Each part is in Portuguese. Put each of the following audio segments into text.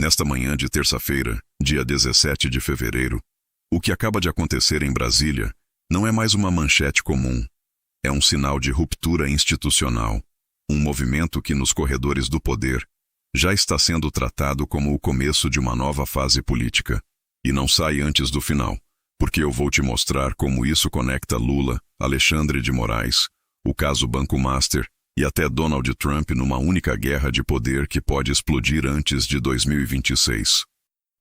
Nesta manhã de terça-feira, dia 17 de fevereiro, o que acaba de acontecer em Brasília não é mais uma manchete comum. É um sinal de ruptura institucional, um movimento que nos corredores do poder já está sendo tratado como o começo de uma nova fase política. E não sai antes do final, porque eu vou te mostrar como isso conecta Lula, Alexandre de Moraes, o caso Banco Master e até Donald Trump numa única guerra de poder que pode explodir antes de 2026.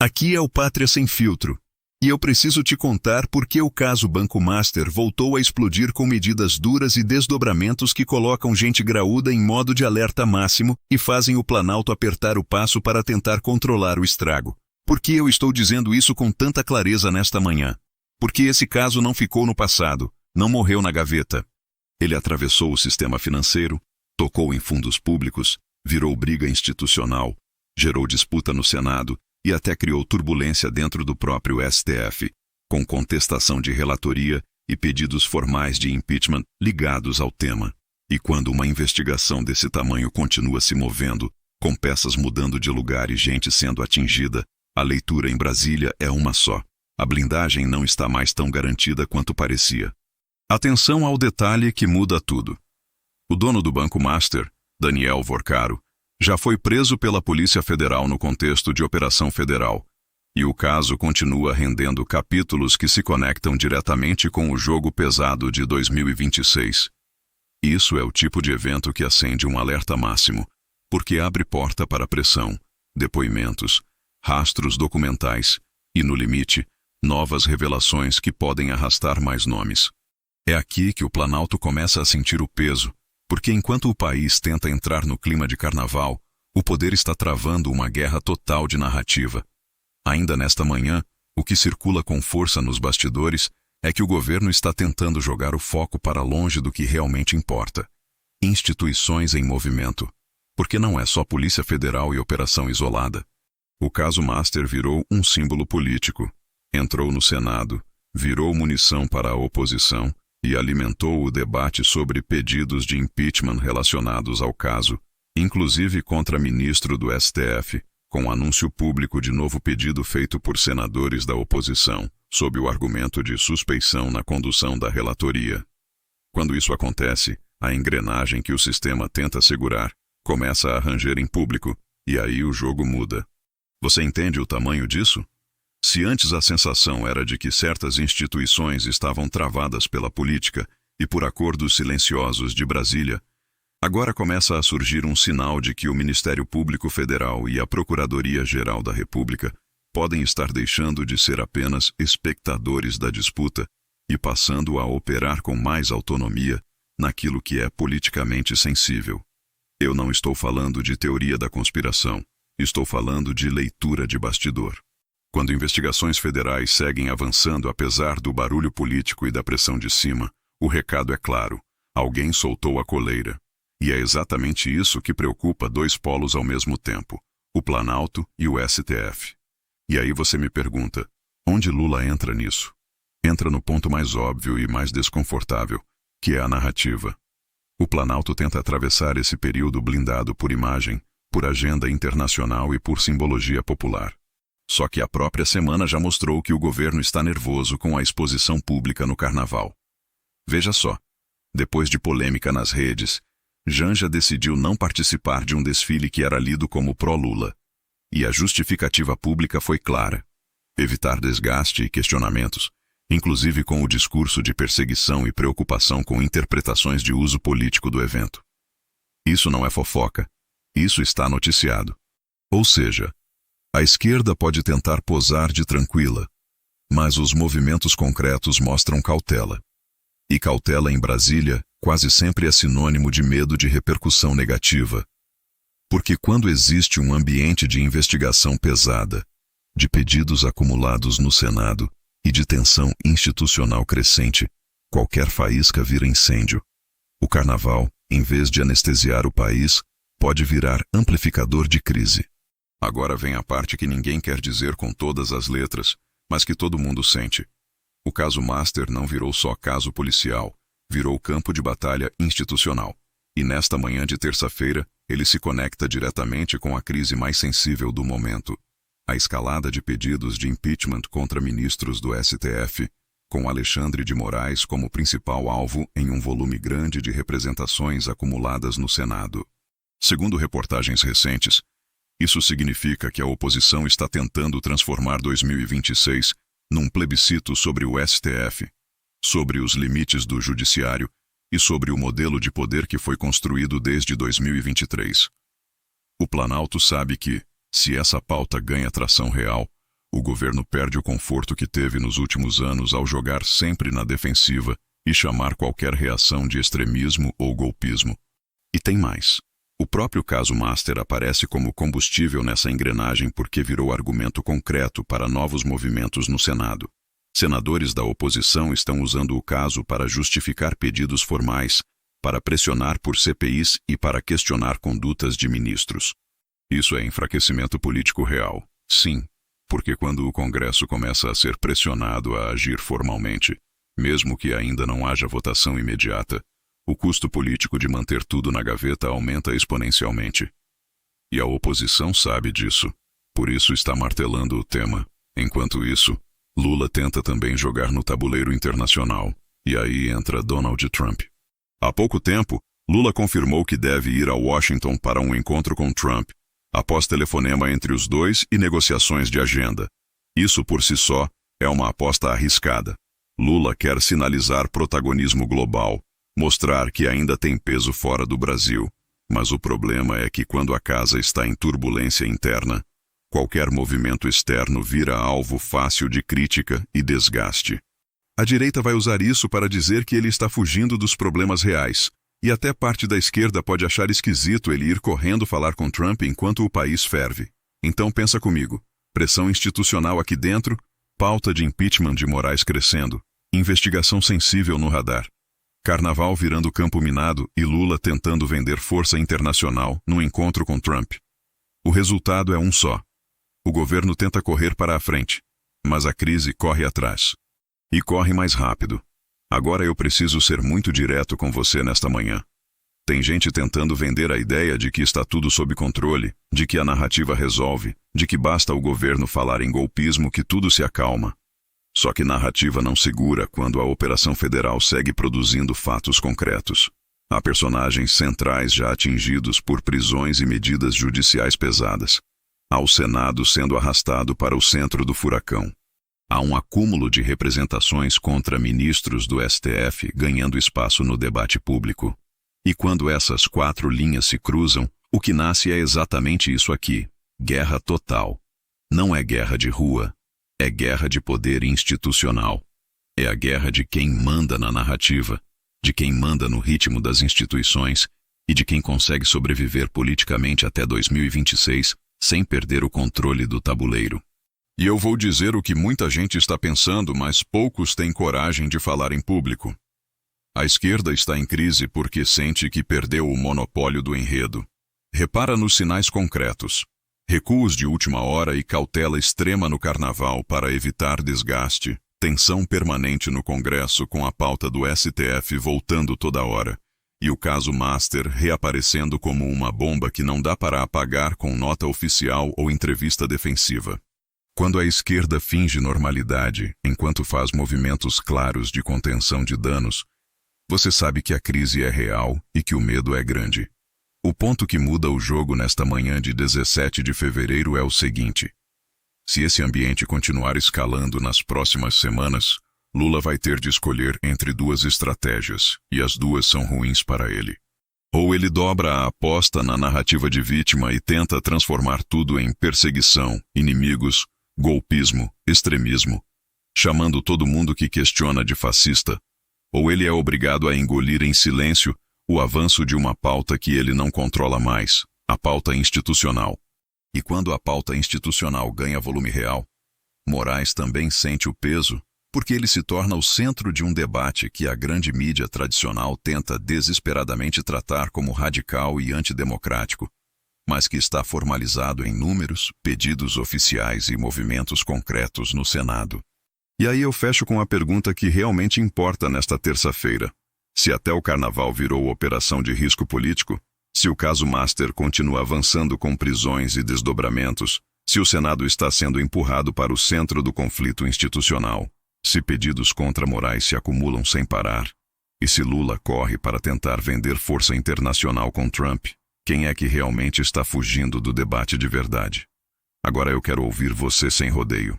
Aqui é o Pátria Sem Filtro, e eu preciso te contar por que o caso Banco Master voltou a explodir com medidas duras e desdobramentos que colocam gente graúda em modo de alerta máximo e fazem o Planalto apertar o passo para tentar controlar o estrago. Por que eu estou dizendo isso com tanta clareza nesta manhã? Porque esse caso não ficou no passado, não morreu na gaveta. Ele atravessou o sistema financeiro, tocou em fundos públicos, virou briga institucional, gerou disputa no Senado e até criou turbulência dentro do próprio STF, com contestação de relatoria e pedidos formais de impeachment ligados ao tema. E quando uma investigação desse tamanho continua se movendo, com peças mudando de lugar e gente sendo atingida, a leitura em Brasília é uma só. A blindagem não está mais tão garantida quanto parecia. Atenção ao detalhe que muda tudo. O dono do Banco Master, Daniel Vorcaro, já foi preso pela Polícia Federal no contexto de Operação Federal, e o caso continua rendendo capítulos que se conectam diretamente com o jogo pesado de 2026. Isso é o tipo de evento que acende um alerta máximo, porque abre porta para pressão, depoimentos, rastros documentais e, no limite, novas revelações que podem arrastar mais nomes. É aqui que o Planalto começa a sentir o peso, porque enquanto o país tenta entrar no clima de carnaval, o poder está travando uma guerra total de narrativa. Ainda nesta manhã, o que circula com força nos bastidores é que o governo está tentando jogar o foco para longe do que realmente importa. Instituições em movimento. Porque não é só Polícia Federal e operação isolada. O caso Master virou um símbolo político. Entrou no Senado, virou munição para a oposição e alimentou o debate sobre pedidos de impeachment relacionados ao caso, inclusive contra ministro do STF, com anúncio público de novo pedido feito por senadores da oposição, sob o argumento de suspeição na condução da relatoria. Quando isso acontece, a engrenagem que o sistema tenta segurar começa a ranger em público, e aí o jogo muda. Você entende o tamanho disso? Se antes a sensação era de que certas instituições estavam travadas pela política e por acordos silenciosos de Brasília, agora começa a surgir um sinal de que o Ministério Público Federal e a Procuradoria-Geral da República podem estar deixando de ser apenas espectadores da disputa e passando a operar com mais autonomia naquilo que é politicamente sensível. Eu não estou falando de teoria da conspiração, estou falando de leitura de bastidor. Quando investigações federais seguem avançando apesar do barulho político e da pressão de cima, o recado é claro: alguém soltou a coleira. E é exatamente isso que preocupa dois polos ao mesmo tempo, o Planalto e o STF. E aí você me pergunta, onde Lula entra nisso? Entra no ponto mais óbvio e mais desconfortável, que é a narrativa. O Planalto tenta atravessar esse período blindado por imagem, por agenda internacional e por simbologia popular. Só que a própria semana já mostrou que o governo está nervoso com a exposição pública no carnaval. Veja só, depois de polêmica nas redes, Janja decidiu não participar de um desfile que era lido como pró-Lula. E a justificativa pública foi clara: evitar desgaste e questionamentos, inclusive com o discurso de perseguição e preocupação com interpretações de uso político do evento. Isso não é fofoca, isso está noticiado. Ou seja, a esquerda pode tentar posar de tranquila, mas os movimentos concretos mostram cautela. E cautela em Brasília quase sempre é sinônimo de medo de repercussão negativa. Porque quando existe um ambiente de investigação pesada, de pedidos acumulados no Senado e de tensão institucional crescente, qualquer faísca vira incêndio. O carnaval, em vez de anestesiar o país, pode virar amplificador de crise. Agora vem a parte que ninguém quer dizer com todas as letras, mas que todo mundo sente. O caso Master não virou só caso policial, virou campo de batalha institucional. E nesta manhã de terça-feira, ele se conecta diretamente com a crise mais sensível do momento, A escalada de pedidos de impeachment contra ministros do STF, com Alexandre de Moraes como principal alvo em um volume grande de representações acumuladas no Senado. Segundo reportagens recentes, isso significa que a oposição está tentando transformar 2026 num plebiscito sobre o STF, sobre os limites do judiciário e sobre o modelo de poder que foi construído desde 2023. O Planalto sabe que, se essa pauta ganha tração real, o governo perde o conforto que teve nos últimos anos ao jogar sempre na defensiva e chamar qualquer reação de extremismo ou golpismo. E tem mais. O próprio caso Master aparece como combustível nessa engrenagem porque virou argumento concreto para novos movimentos no Senado. Senadores da oposição estão usando o caso para justificar pedidos formais, para pressionar por CPIs e para questionar condutas de ministros. Isso é enfraquecimento político real, sim, porque quando o Congresso começa a ser pressionado a agir formalmente, mesmo que ainda não haja votação imediata, o custo político de manter tudo na gaveta aumenta exponencialmente. E a oposição sabe disso, por isso está martelando o tema. Enquanto isso, Lula tenta também jogar no tabuleiro internacional, e aí entra Donald Trump. Há pouco tempo, Lula confirmou que deve ir a Washington para um encontro com Trump, após telefonema entre os dois e negociações de agenda. Isso por si só é uma aposta arriscada. Lula quer sinalizar protagonismo global, mostrar que ainda tem peso fora do Brasil, mas o problema é que quando a casa está em turbulência interna, qualquer movimento externo vira alvo fácil de crítica e desgaste. A direita vai usar isso para dizer que ele está fugindo dos problemas reais, e até parte da esquerda pode achar esquisito ele ir correndo falar com Trump enquanto o país ferve. Então pensa comigo, pressão institucional aqui dentro, pauta de impeachment de Moraes crescendo, investigação sensível no radar. Carnaval virando campo minado e Lula tentando vender força internacional no encontro com Trump. O resultado é um só. O governo tenta correr para a frente, mas a crise corre atrás. E corre mais rápido. Agora eu preciso ser muito direto com você nesta manhã. Tem gente tentando vender a ideia de que está tudo sob controle, de que a narrativa resolve, de que basta o governo falar em golpismo que tudo se acalma. Só que narrativa não segura quando a Operação Federal segue produzindo fatos concretos. Há personagens centrais já atingidos por prisões e medidas judiciais pesadas. Há o Senado sendo arrastado para o centro do furacão. Há um acúmulo de representações contra ministros do STF ganhando espaço no debate público. E quando essas 4 linhas se cruzam, o que nasce é exatamente isso aqui: guerra total. Não é guerra de rua. É guerra de poder institucional. É a guerra de quem manda na narrativa, de quem manda no ritmo das instituições e de quem consegue sobreviver politicamente até 2026 sem perder o controle do tabuleiro. E eu vou dizer o que muita gente está pensando, mas poucos têm coragem de falar em público. A esquerda está em crise porque sente que perdeu o monopólio do enredo. Repara nos sinais concretos. Recuos de última hora e cautela extrema no carnaval para evitar desgaste, tensão permanente no Congresso com a pauta do STF voltando toda hora, e o caso Master reaparecendo como uma bomba que não dá para apagar com nota oficial ou entrevista defensiva. Quando a esquerda finge normalidade enquanto faz movimentos claros de contenção de danos, você sabe que a crise é real e que o medo é grande. O ponto que muda o jogo nesta manhã de 17 de fevereiro é o seguinte: se esse ambiente continuar escalando nas próximas semanas, Lula vai ter de escolher entre 2 estratégias, e as 2 são ruins para ele. Ou ele dobra a aposta na narrativa de vítima e tenta transformar tudo em perseguição, inimigos, golpismo, extremismo, chamando todo mundo que questiona de fascista. Ou ele é obrigado a engolir em silêncio o avanço de uma pauta que ele não controla mais, a pauta institucional. E quando a pauta institucional ganha volume real, Moraes também sente o peso, porque ele se torna o centro de um debate que a grande mídia tradicional tenta desesperadamente tratar como radical e antidemocrático, mas que está formalizado em números, pedidos oficiais e movimentos concretos no Senado. E aí eu fecho com a pergunta que realmente importa nesta terça-feira. Se até o carnaval virou operação de risco político, se o caso Master continua avançando com prisões e desdobramentos, Se o Senado está sendo empurrado para o centro do conflito institucional, se pedidos contra Moraes se acumulam sem parar, e se Lula corre para tentar vender força internacional com Trump, quem é que realmente está fugindo do debate de verdade? Agora eu quero ouvir você sem rodeio.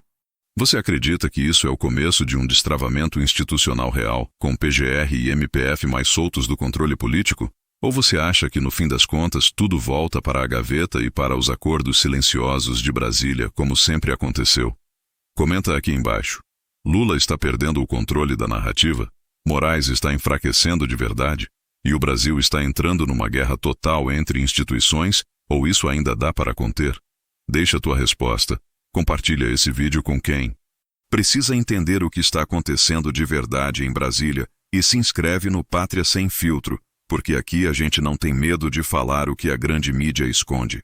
Você acredita que isso é o começo de um destravamento institucional real, com PGR e MPF mais soltos do controle político? Ou você acha que, no fim das contas, tudo volta para a gaveta e para os acordos silenciosos de Brasília, como sempre aconteceu? Comenta aqui embaixo. Lula está perdendo o controle da narrativa? Moraes está enfraquecendo de verdade? E o Brasil está entrando numa guerra total entre instituições, ou isso ainda dá para conter? Deixa tua resposta. Compartilha esse vídeo com quem precisa entender o que está acontecendo de verdade em Brasília e se inscreve no Pátria Sem Filtro, porque aqui a gente não tem medo de falar o que a grande mídia esconde.